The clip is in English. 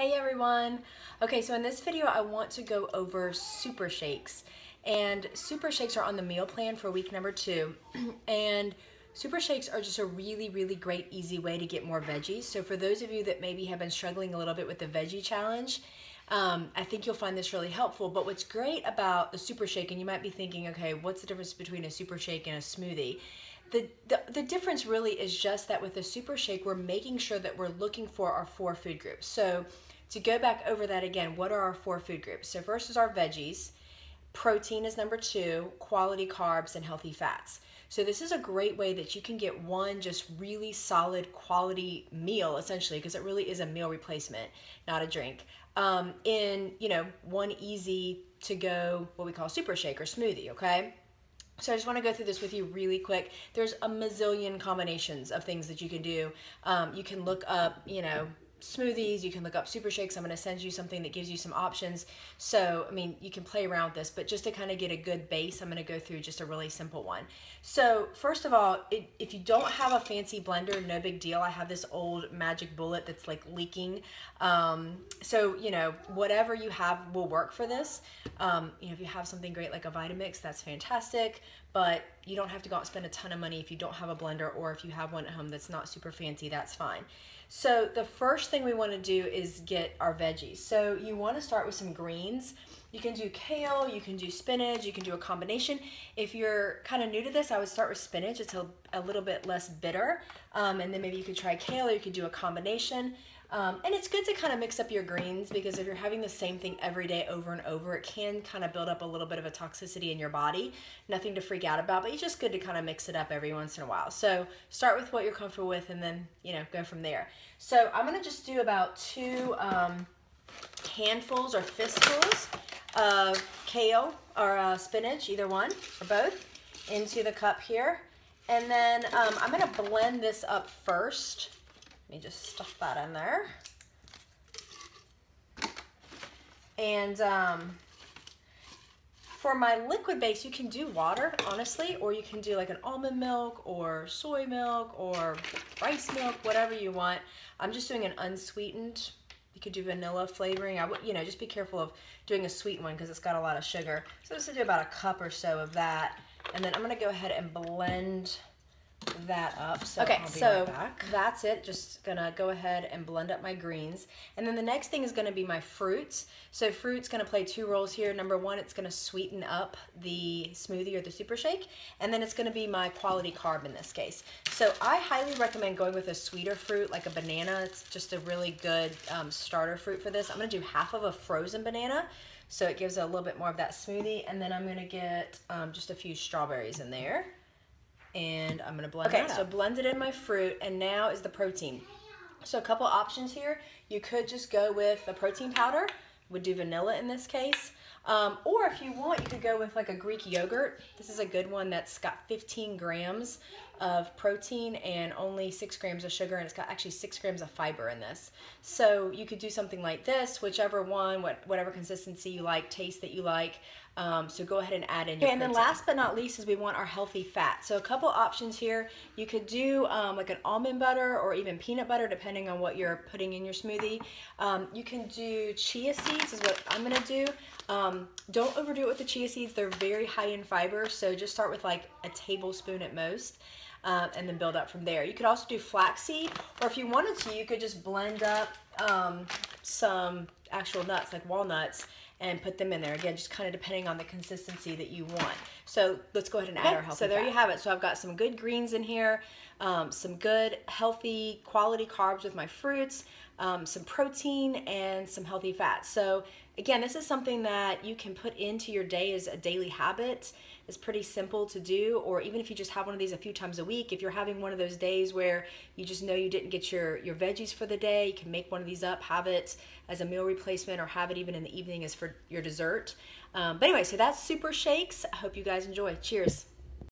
Hey everyone! Okay, so in this video I want to go over super shakes. And super shakes are on the meal plan for week number 2. And super shakes are just a really great easy way to get more veggies. So for those of you that maybe have been struggling a little bit with the veggie challenge, I think you'll find this really helpful. But what's great about the super shake, and you might be thinking, okay, what's the difference between a super shake and a smoothie? The difference really is just that with a super shake, we're making sure that we're looking for our 4 food groups. So to go back over that again, what are our 4 food groups? So first is our veggies, protein is number 2, quality carbs, and healthy fats. So this is a great way that you can get one just really solid quality meal, essentially, because it really is a meal replacement, not a drink, in, one easy to go, what we call super shake or smoothie, okay? So I just want to go through this with you really quick. There's a mazillion combinations of things that you can do. You can look up, smoothies, you can look up super shakes. I'm going to send you something that gives you some options. So, you can play around with this, but just to kind of get a good base, I'm going to go through just a really simple one. So first of all, if you don't have a fancy blender, no big deal. I have this old Magic Bullet that's like leaking. So, whatever you have will work for this. If you have something great like a Vitamix, that's fantastic, but you don't have to go out and spend a ton of money if you don't have a blender, or if you have one at home that's not super fancy, that's fine. So the first thing we want to do is get our veggies. So you want to start with some greens. You can do kale, you can do spinach, you can do a combination. If you're kind of new to this, I would start with spinach. It's a little bit less bitter. And then maybe you could try kale, or you could do a combination. And it's good to kind of mix up your greens, because if you're having the same thing every day over and over, it can kind of build up a little bit of a toxicity in your body. Nothing to freak out about, but it's just good to kind of mix it up every once in a while. So start with what you're comfortable with, and then, go from there. So I'm going to just do about 2 handfuls or fistfuls of kale or spinach, either one or both, into the cup here. And then I'm going to blend this up first. Let me just stuff that in there. And for my liquid base, you can do water, honestly, or you can do like an almond milk or soy milk or rice milk, whatever you want. I'm just doing an unsweetened. You could do vanilla flavoring. I would, just be careful of doing a sweet one because it's got a lot of sugar. So I'm just gonna do about a cup or so of that, and then I'm gonna go ahead and blend that up. So okay, so that's it. Just gonna go ahead and blend up my greens, and then the next thing is gonna be my fruits. So fruit's gonna play 2 roles here. Number 1, it's gonna sweeten up the smoothie or the super shake, and then it's gonna be my quality carb in this case. So I highly recommend going with a sweeter fruit like a banana. It's just a really good starter fruit for this. I'm gonna do half of a frozen banana, so it gives a little bit more of that smoothie, and then I'm gonna get just a few strawberries in there. And I'm going to blend that up. So blended in my fruit, and now is the protein. So a couple options here. You could just go with the protein powder. Would do vanilla in this case. Or if you want, you could go with like a Greek yogurt. This is a good one that's got 15 grams of protein and only 6 grams of sugar, and it's got actually 6 grams of fiber in this. So you could do something like this, whichever one, whatever consistency you like, taste that you like. So go ahead and add in your protein. And then last but not least is we want our healthy fat. So a couple options here. You could do like an almond butter or even peanut butter, depending on what you're putting in your smoothie. You can do chia seeds is what I'm going to do. Don't overdo it with the chia seeds. They're very high in fiber, so just start with like a tablespoon at most. And then build up from there. You could also do flaxseed, or if you wanted to, you could just blend up some actual nuts like walnuts and put them in there. Again, just kind of depending on the consistency that you want. So let's go ahead and add our healthy fat. So there you have it. So I've got some good greens in here, some good healthy quality carbs with my fruits, some protein, and some healthy fats. So again, this is something that you can put into your day as a daily habit. It's pretty simple to do, or even if you just have one of these a few times a week, if you're having one of those days where you just know you didn't get your veggies for the day, you can make one of these up, have it as a meal replacement, or have it even in the evening as for your dessert. But anyway, so that's super shakes. I hope you guys enjoy. Cheers.